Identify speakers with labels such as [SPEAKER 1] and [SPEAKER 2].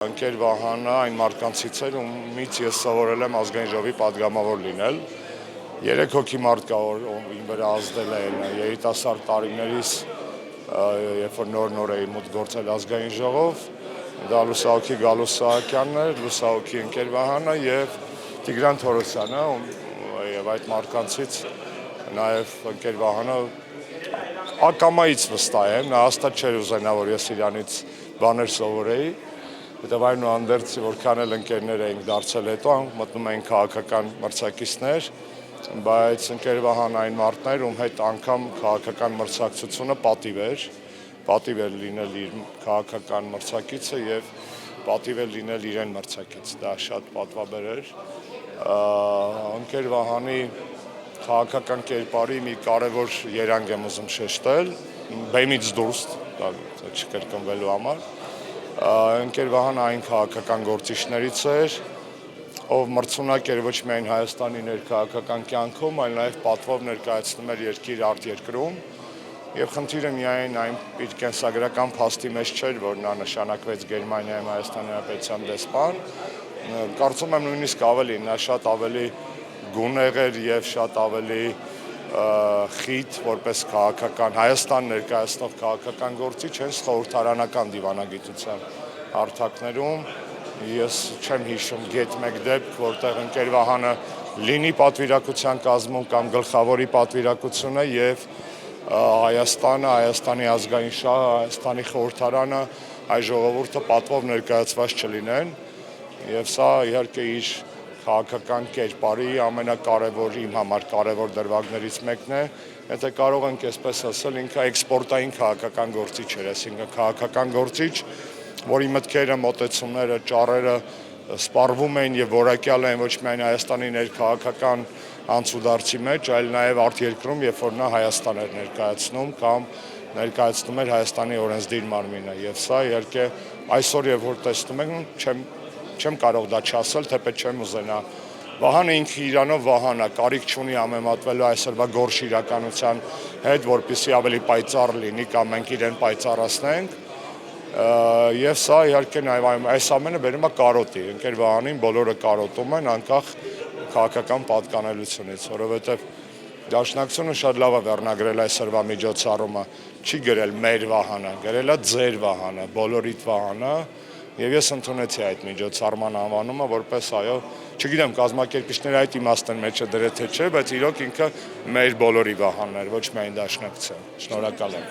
[SPEAKER 1] Ընկեր Վահանը այն մարդկանցից էր, ումից ես սովորել եմ ազգային ժողովի պատգամավոր լինել։ 3 հոգի մարդ կա, որ իմ վրա ազդել է երիտասարդ տարիներիս, երբ որ նոր էի մուտք գործել ազգային ժողով, դա լուսահոգի Գալուստ Սահակյանն էր, լուսահոգի ընկեր Վահանը եւ Տիգրան Թորոսյանը, եւ այդ մարդկանցից նաեւ ընկեր Վահանը ակամայից վստահ եմ, նա հաստատ չէր ուզենա, որ ես իրանից բաներ սովորեի, որտեղ այնուհանդերձ որքան էլ ընկերներ էինք դարձել հետո մտնում էին քաղաքական մրցակիցներ, բայց ընկեր Վահան այն մարդն էր, ում հետ անգամ քաղաքական մրցակցությունը պատիվ էր լինել իր քաղաքական մրցակիցը եւ պատիվ էր լինել իրեն մրցակից, դա շատ պատվաբեր էր։ Ընկեր Վահանի քաղաքական կերպարի մի կարևոր երանգ եմ ուզում շեշտել, բեմից դուրս, դա չկրկնվելու համար։ Ընկեր Վահանը այն քաղաքական գործիչներից էր, ով մրցունակ էր ոչ միայն Հայաստանի ներքաղաքական կյանքում, այլ նաև պատվով ներկայացնում էր երկիր արտերկրում, եւ խնդիրը միայն այն իր կենսագրական փաստի մեջ չէր, որ նա նշանակվեց Գերմանիայում Հայաստանի Հանրապետության դեսպան, կարծում եմ նույնիսկ ավելին, նա շատ ավելի գունեղ էր եւ շատ ավելի խիտ որպես քաղաքական Հայաստան ներկայացնող քաղաքական գործիչ հենց խորհրդարանական դիվանագիտության հարթակներում ես չեմ հիշում գետ մեկ դեպք, որտեղ ընկեր Վահանը լինի պատվիրակության կազմում կամ գլխավորի պատվիրակությունը եւ Հայաստանը, Հայաստանի ազգային շահը, Հայաստանի խորհրդարանը, այ ժողովուրդը պատվով ներկայացված չլինեն եւ սա իհարկե իր քաղաքական կերպարի ամենակարևոր իմ համար կարևոր դրվագներից մեկն է, եթե կարող ենք այսպես ասել, ինքը էքսպորտային քաղաքական գործիչ էր, այսինքն քաղաքական գործիչ, որի մտքերը, մոտեցումները, ճառերը սպառվում էին եւ որակյալ են ոչ միայն Հայաստանի ներքաղաքական անցուդարձի մեջ, այլ նաեւ արտերկրում, երբ որ նա Հայաստան էր ներկայացնում կամ ներկայացնում էր Հայաստանի օրենսդիր մարմինը եւ սա իհարկե այսօր եւ որ տեսնում ենք չեմ կարող դա չասել, թեպետ չեմ ուզենա։ Վահանը ինքը իրանով Վահան է, կարիք չունի համեմատվելու այսօրվա գորշ իրականության հետ, որպեսզի ավելի պայծառ լինի կամ մենք իրեն պայծառացնենք։ Եվ սա իհարկե նաև այս ամենը բերում է կարոտի, ընկեր Վահանին բոլորը կարոտում են անկախ քաղաքական պատկանելությունից, որովհետև Դաշնակցությունը շատ լավ է վերնագրել այսօրվա միջոցառումը, չի գրել մեր Վահանը, գրել է ձեր Վահանը, բոլորիդ Վահանը, եւ ես ընդունեցի այդ միջոցառման անվանումը, որպես այո, չգիտեմ կազմակերպիչները այդ իմաստն մեջը դրել թե չէ, բայց իրոք ինքը մեր բոլորի Վահանն էր, ոչ միայն Դաշնակցության։ Շնորհակալ եմ։